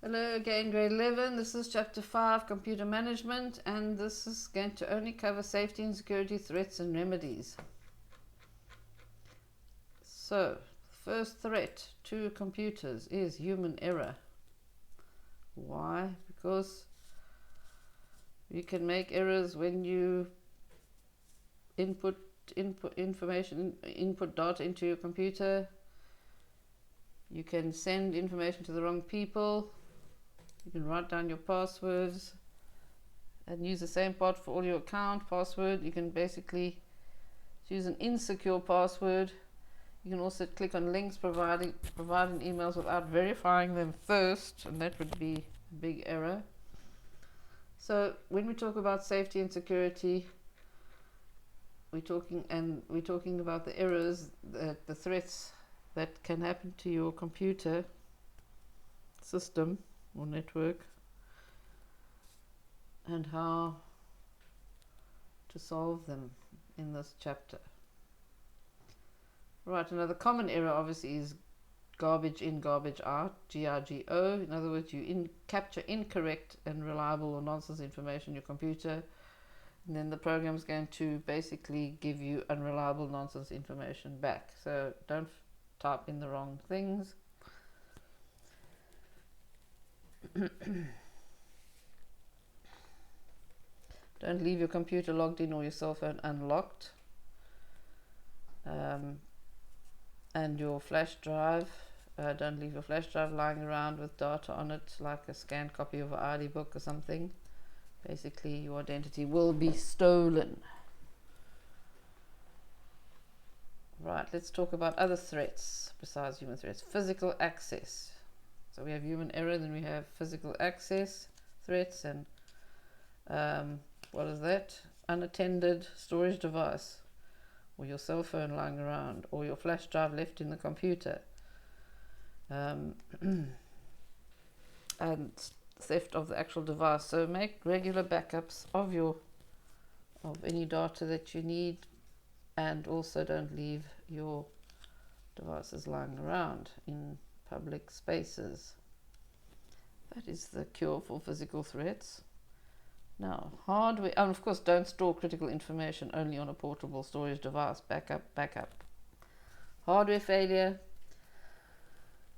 Hello again, grade 11. This is chapter 5, computer management, and this is going to only cover safety and security threats and remedies. So, first threat to computers is human error. Why? Because you can make errors when you input data into your computer. You can send information to the wrong people. You can write down your passwords and use the same part for all your account password. You can basically use an insecure password. You can also click on links providing emails without verifying them first, and that would be a big error. So when we talk about safety and security, we're talking about the errors, the threats that can happen to your computer system or network, and how to solve them in this chapter. Right, another common error obviously is garbage in, garbage out, GRGO. In other words, you capture incorrect and reliable or nonsense information in your computer, and then the program is going to basically give you unreliable nonsense information back. So don't type in the wrong things. Don't leave your computer logged in or your cell phone unlocked. And your flash drive, don't leave your flash drive lying around with data on it, like a scanned copy of an ID book or something. Basically, your identity will be stolen. Right, let's talk about other threats besides human threats. Physical access. So we have human error, then we have physical access threats, and what is that? Unattended storage device, or your cell phone lying around, or your flash drive left in the computer, and theft of the actual device. So make regular backups of any data that you need, and also don't leave your devices lying around in public spaces. That is the cure for physical threats. Now, hardware, and of course don't store critical information only on a portable storage device. Backup. Hardware failure.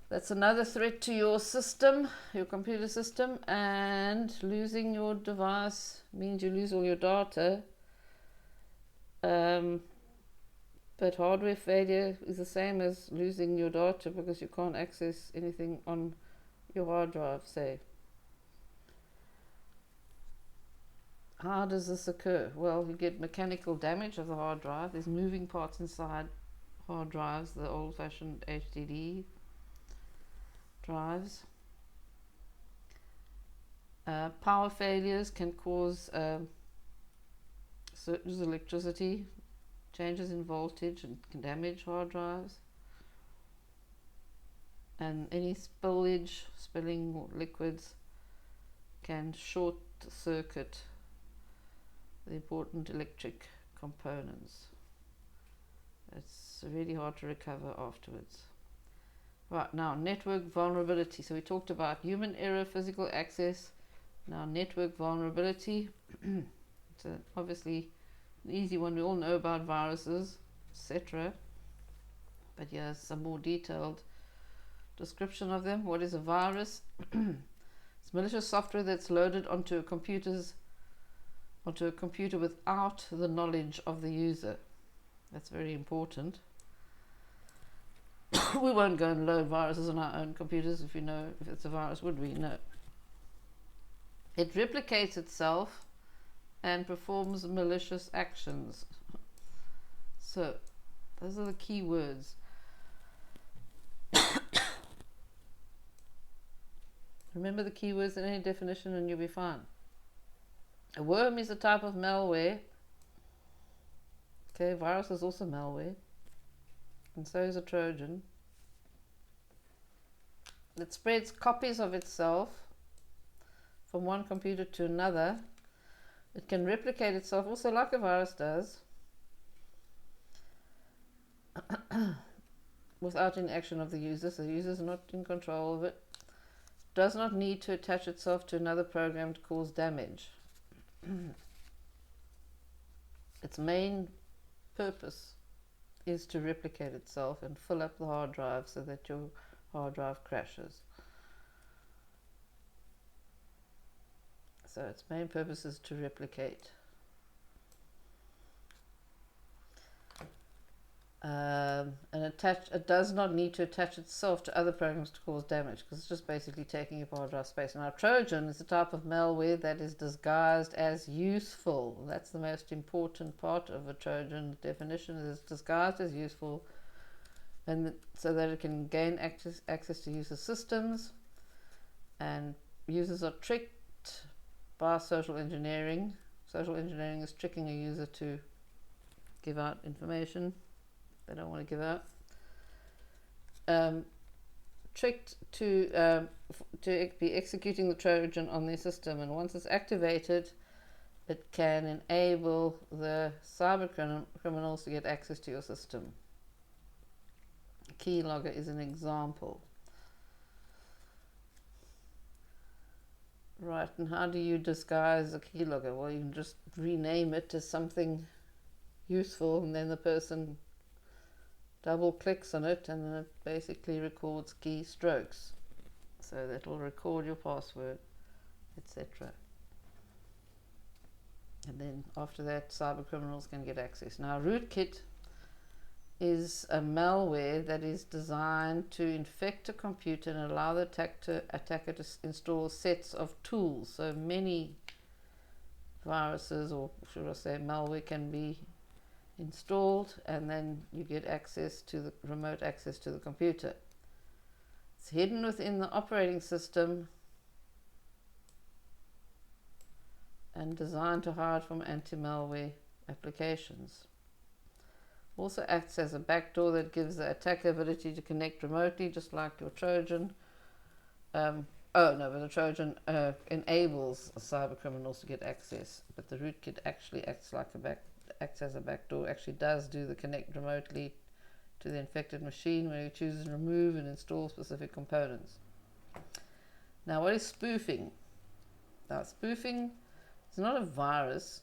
That's another threat to your system, your computer system, and losing your device means you lose all your data. But hardware failure is the same as losing your data, because you can't access anything on your hard drive, say. How does this occur? Well, you get mechanical damage of the hard drive. There's moving parts inside hard drives, the old-fashioned HDD drives. Power failures can cause surges of electricity, changes in voltage, and can damage hard drives. And any spilling liquids can short circuit the important electric components. It's really hard to recover afterwards. Right, now network vulnerability. So we talked about human error, physical access. Now network vulnerability. It's obviously an easy one. We all know about viruses, etc. But here's some more detailed description of them. What is a virus? It's malicious software that's loaded onto a computer without the knowledge of the user. That's very important. We won't go and load viruses on our own computers if it's a virus, would we? No. It replicates itself and performs malicious actions. So, those are the key words. Remember the keywords in any definition and you'll be fine. A worm is a type of malware. Okay, virus is also malware. And so is a Trojan. It spreads copies of itself from one computer to another. It can replicate itself also like a virus does, without any action of the user. So the user is not in control of it. does not need to attach itself to another program to cause damage. Its main purpose is to replicate itself and fill up the hard drive so that your hard drive crashes. So its main purpose is to replicate. And it does not need to attach itself to other programs to cause damage, because it's just basically taking up hard drive space. Now, Trojan is a type of malware that is disguised as useful. That's the most important part of a Trojan definition, is disguised as useful, and so that it can gain access to user systems, and users are tricked by social engineering. Social engineering is tricking a user to give out information they don't want to give out. Tricked to be executing the Trojan on their system, and once it's activated, it can enable the cyber criminals to get access to your system. Keylogger is an example. Right, and how do you disguise a keylogger? Well, you can just rename it to something useful, and then the person double clicks on it, and then it basically records keystrokes. So that will record your password, etc. And then after that, cyber criminals can get access. Now, Rootkit is a malware that is designed to infect a computer and allow the attacker to install sets of tools. So many viruses, or should I say malware, can be installed, and then you get access to the remote access to the computer. It's hidden within the operating system and designed to hide from anti-malware applications. Also acts as a backdoor that gives the attacker ability to connect remotely, just like your Trojan. But the Trojan enables cyber criminals to get access, but the rootkit actually acts as a backdoor, actually does do the connect remotely to the infected machine, where you choose to remove and install specific components. Now, what is spoofing? Now, spoofing is not a virus,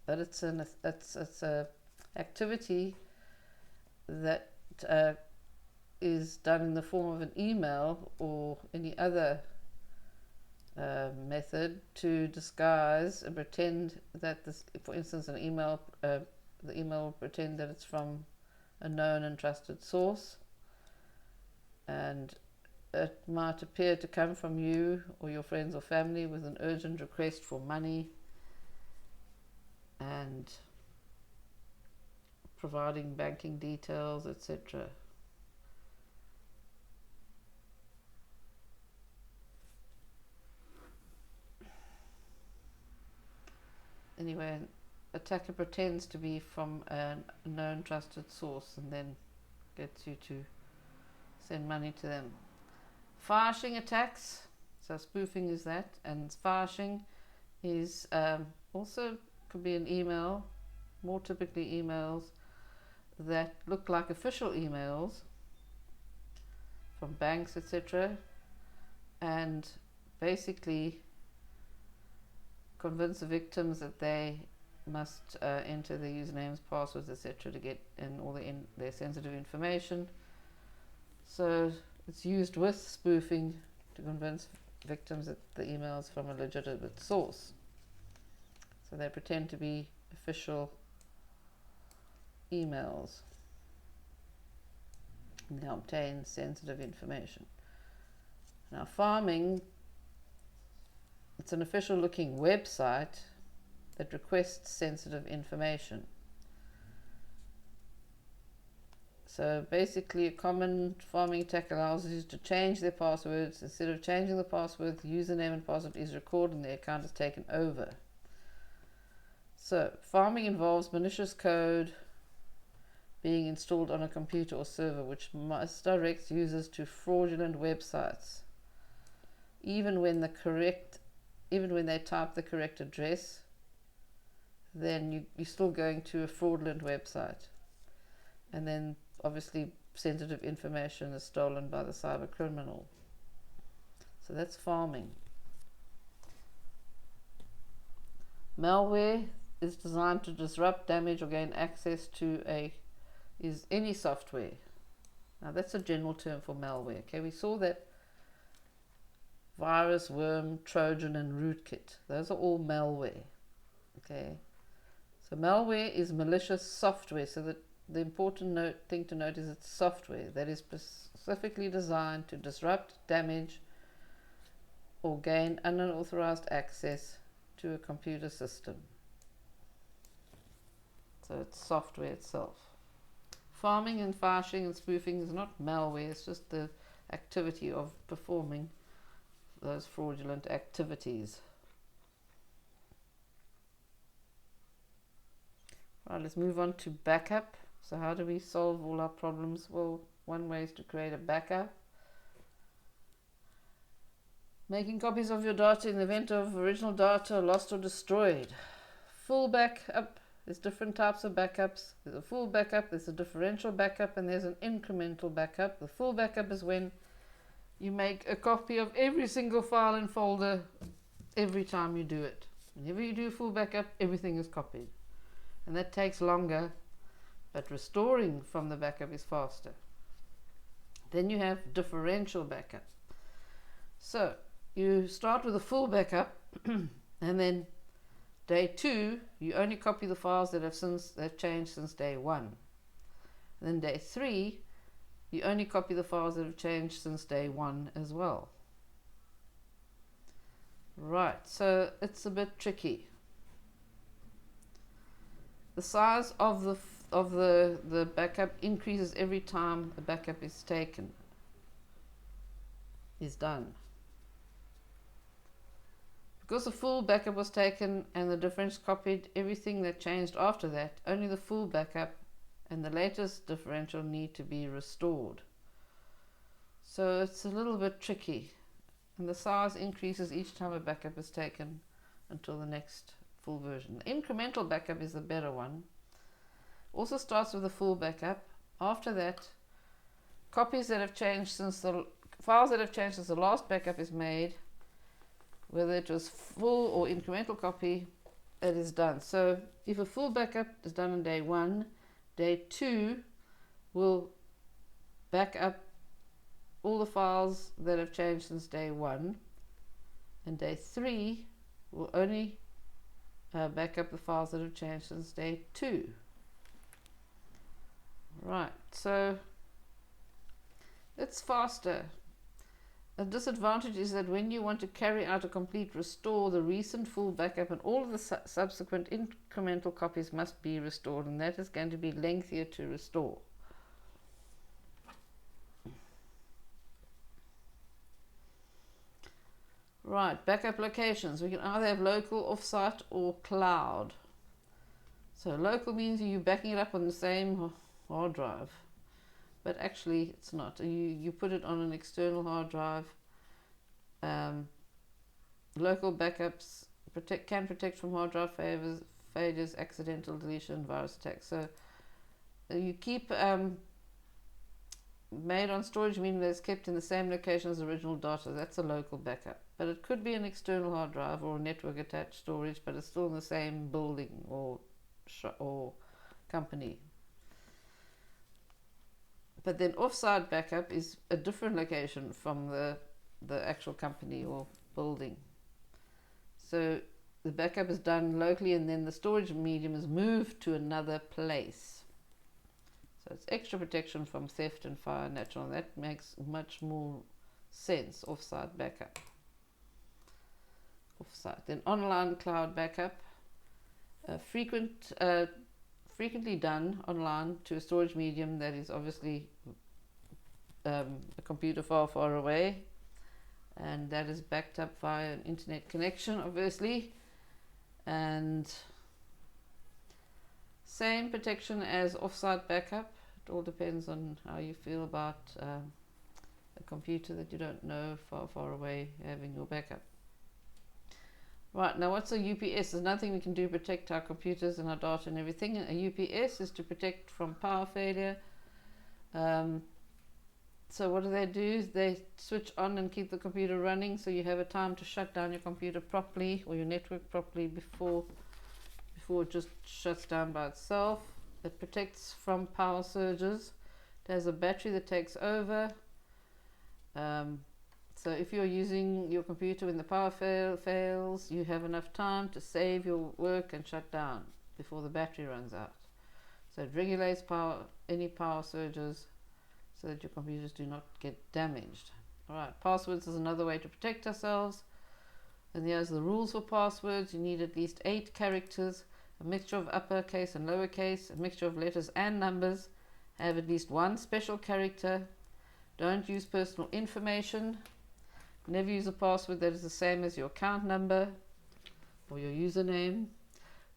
but it's a activity that is done in the form of an email or any other method to disguise and pretend that this, for instance, an email, the email will pretend that it's from a known and trusted source, and it might appear to come from you or your friends or family with an urgent request for money and providing banking details, etc. Anyway, an attacker pretends to be from a known trusted source and then gets you to send money to them. Phishing attacks, so spoofing is that, and phishing is also could be an email, more typically emails that look like official emails from banks, etc., and basically convince the victims that they must enter their usernames, passwords, etc., to get in all their sensitive information. So it's used with spoofing to convince victims that the email is from a legitimate source. So they pretend to be official emails, and they obtain sensitive information. Now, farming, it's an official looking website that requests sensitive information. So basically, a common farming attack allows users to change their passwords. Instead of changing the password, the username and password is recorded and the account is taken over. So farming involves malicious code being installed on a computer or server, which must direct users to fraudulent websites, even when they type the correct address. Then you're still going to a fraudulent website, and then obviously sensitive information is stolen by the cyber criminal. So that's farming. Malware is designed to disrupt, damage, or gain access to any software. Now that's a general term for malware. Okay, we saw that virus, worm, Trojan, and rootkit. Those are all malware. Okay, so malware is malicious software. So that the important thing to note is it's software that is specifically designed to disrupt, damage, or gain unauthorized access to a computer system. So it's software itself. Farming and phishing and spoofing is not malware, it's just the activity of performing those fraudulent activities. Right, let's move on to backup. So how do we solve all our problems? Well, one way is to create a backup. Making copies of your data in the event of original data lost or destroyed. Full backup. There's different types of backups. There's a full backup, there's a differential backup, and there's an incremental backup. The full backup is when you make a copy of every single file and folder every time you do it. Whenever you do a full backup, everything is copied. And that takes longer, but restoring from the backup is faster. Then you have differential backup. So you start with a full backup and then day 2 you only copy the files that have changed since day 1. And then day 3 you only copy the files that have changed since day 1 as well. Right, so it's a bit tricky. The size of the backup increases every time a backup is done. Because the full backup was taken and the difference copied everything that changed after that, only the full backup and the latest differential need to be restored. So it's a little bit tricky, and the size increases each time a backup is taken until the next full version. The incremental backup is the better one. Also starts with a full backup. After that, copies that have changed since the files that have changed since the last backup is made, whether it was full or incremental copy, it is done. So if a full backup is done on day 1, day 2 will back up all the files that have changed since day 1, and day 3 will only back up the files that have changed since day 2. Right, so it's faster. A disadvantage is that when you want to carry out a complete restore, the recent full backup and all of the subsequent incremental copies must be restored, and that is going to be lengthier to restore. Right, backup locations. We can either have local, offsite, or cloud. So local means you're backing it up on the same hard drive, but actually it's not. You put it on an external hard drive. Local backups can protect from hard drive failures, accidental deletion, virus attacks. So you keep made on storage, meaning that it's kept in the same location as the original data. That's a local backup, but it could be an external hard drive or a network attached storage, but it's still in the same building or company. But then offsite backup is a different location from the actual company or building. So the backup is done locally, and then the storage medium is moved to another place. So it's extra protection from theft and fire, natural. That makes much more sense. Offsite backup. Offsite. Then online cloud backup. Frequently done online to a storage medium that is obviously a computer far away, and that is backed up via an internet connection, obviously, and same protection as offsite backup. It all depends on how you feel about a computer that you don't know far away having your backup. Right, now what's a UPS? There's nothing we can do to protect our computers and our data and everything. A UPS is to protect from power failure, So what do? They switch on and keep the computer running, so you have a time to shut down your computer properly or your network properly before it just shuts down by itself. It protects from power surges. It has a battery that takes over. So if you're using your computer when the power fails, you have enough time to save your work and shut down before the battery runs out. So it regulates any power surges so that your computers do not get damaged. Alright, passwords is another way to protect ourselves. And here's the rules for passwords. You need at least 8 characters, a mixture of uppercase and lowercase, a mixture of letters and numbers. Have at least one special character. Don't use personal information. Never use a password that is the same as your account number or your username.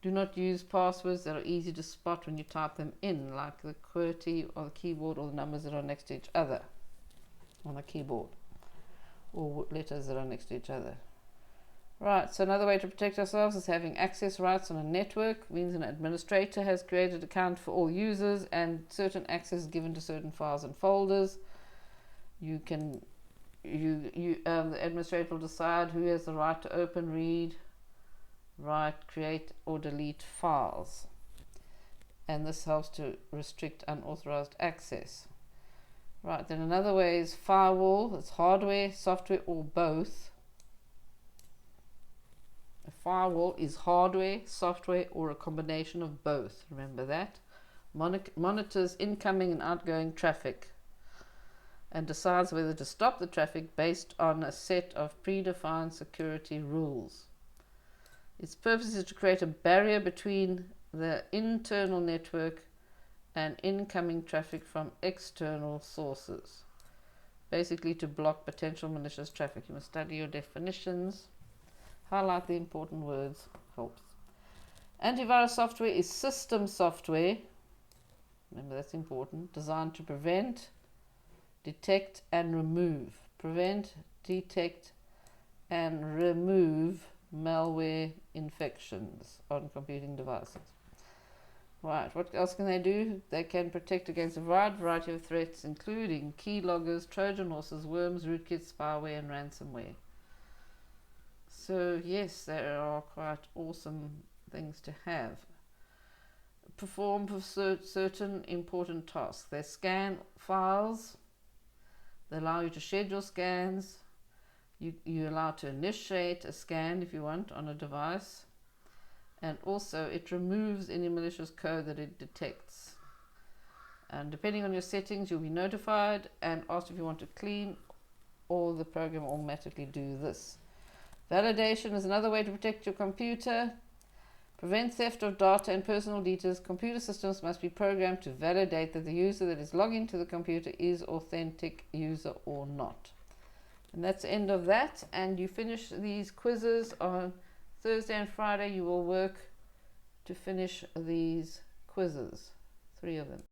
Do not use passwords that are easy to spot when you type them in, like the QWERTY or the keyboard or the numbers that are next to each other on the keyboard, or letters that are next to each other. Right, so another way to protect ourselves is having access rights on a network. Means an administrator has created an account for all users and certain access is given to certain files and folders. The administrator will decide who has the right to open, read, write, create or delete files, and this helps to restrict unauthorized access. Right, then another way is firewall. It's hardware, software or both. A firewall is hardware, software or a combination of both. Remember that. Monitors incoming and outgoing traffic and decides whether to stop the traffic based on a set of predefined security rules. Its purpose is to create a barrier between the internal network and incoming traffic from external sources. Basically to block potential malicious traffic. You must study your definitions. Highlight the important words. Helps. Antivirus software is system software. Remember, that's important. Designed to prevent, detect and remove. Prevent, detect and remove malware infections on computing devices. Right, what else can they do? They can protect against a wide variety of threats, including keyloggers, Trojan horses, worms, rootkits, spyware and ransomware. So yes, there are quite awesome things to have. Perform for certain important tasks. They scan files. They allow you to schedule scans. You're allowed to initiate a scan if you want on a device. And also it removes any malicious code that it detects. And depending on your settings, you'll be notified and asked if you want to clean, or the program will automatically do this. Validation is another way to protect your computer. Prevent theft of data and personal details. Computer systems must be programmed to validate that the user that is logging to the computer is authentic user or not. And that's the end of that. And you finish these quizzes on Thursday and Friday. You will work to finish these quizzes, 3 of them.